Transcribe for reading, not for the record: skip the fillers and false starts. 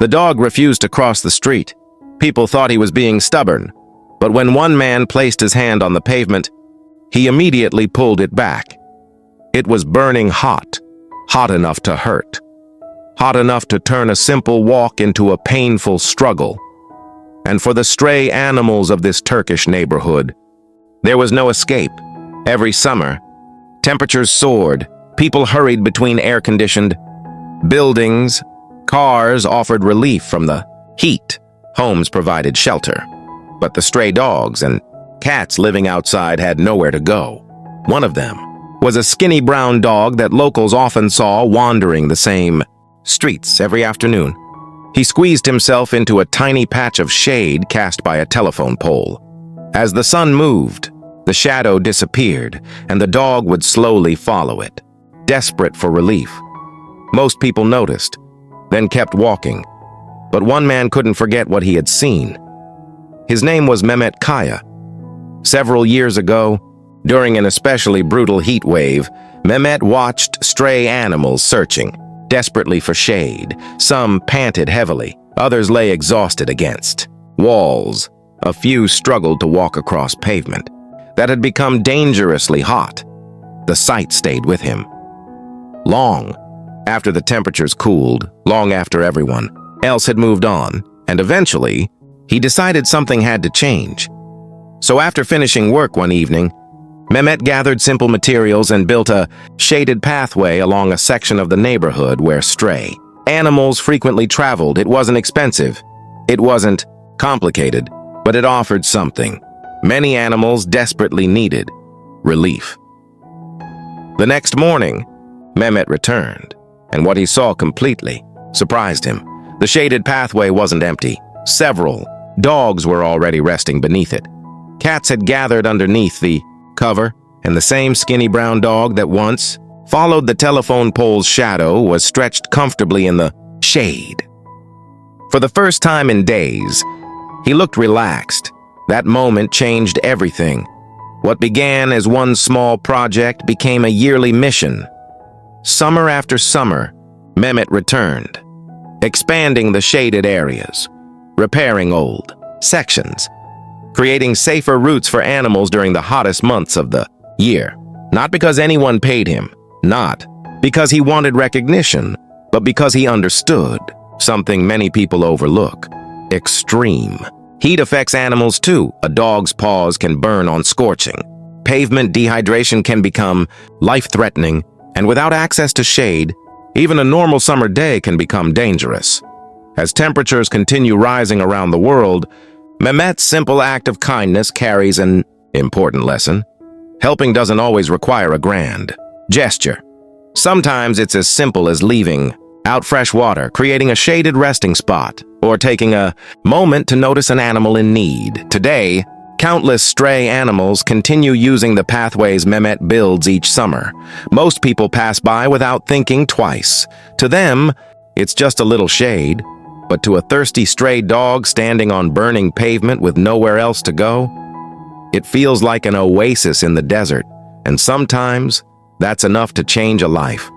The dog refused to cross the street. People thought he was being stubborn, but when one man placed his hand on the pavement, he immediately pulled it back. It was burning hot, hot enough to hurt, hot enough to turn a simple walk into a painful struggle. And for the stray animals of this Turkish neighborhood, there was no escape. Every summer, temperatures soared, people hurried between air-conditioned buildings, cars offered relief from the heat, homes provided shelter. But the stray dogs and cats living outside had nowhere to go. One of them was a skinny brown dog that locals often saw wandering the same streets every afternoon. He squeezed himself into a tiny patch of shade cast by a telephone pole. As the sun moved, the shadow disappeared, and the dog would slowly follow it, desperate for relief. Most people noticed, then kept walking. But one man couldn't forget what he had seen. His name was Mehmet Kaya. Several years ago, during an especially brutal heat wave, Mehmet watched stray animals searching desperately for shade. Some panted heavily, others lay exhausted against walls. A few struggled to walk across pavement that had become dangerously hot. The sight stayed with him. Long after the temperatures cooled, long after everyone else had moved on, and eventually, he decided something had to change. So after finishing work one evening, Mehmet gathered simple materials and built a shaded pathway along a section of the neighborhood where stray animals frequently traveled. It wasn't expensive. It wasn't complicated, but it offered something many animals desperately needed: relief. The next morning, Mehmet returned, and what he saw completely surprised him. The shaded pathway wasn't empty. Several dogs were already resting beneath it. Cats had gathered underneath the cover, and the same skinny brown dog that once followed the telephone pole's shadow was stretched comfortably in the shade. For the first time in days, he looked relaxed. That moment changed everything. What began as one small project became a yearly mission. Summer after summer, Mehmet returned, expanding the shaded areas, repairing old sections, creating safer routes for animals during the hottest months of the year. Not because anyone paid him, not because he wanted recognition, but because he understood something many people overlook: extreme heat affects animals too. A dog's paws can burn on scorching. Pavement dehydration can become life-threatening, and without access to shade, even a normal summer day can become dangerous. As temperatures continue rising around the world, Mehmet's simple act of kindness carries an important lesson. Helping doesn't always require a grand gesture. Sometimes it's as simple as leaving out fresh water, creating a shaded resting spot, or taking a moment to notice an animal in need. Today, countless stray animals continue using the pathways Mehmet builds each summer. Most people pass by without thinking twice. To them, it's just a little shade. But to a thirsty stray dog standing on burning pavement with nowhere else to go, it feels like an oasis in the desert, and sometimes that's enough to change a life.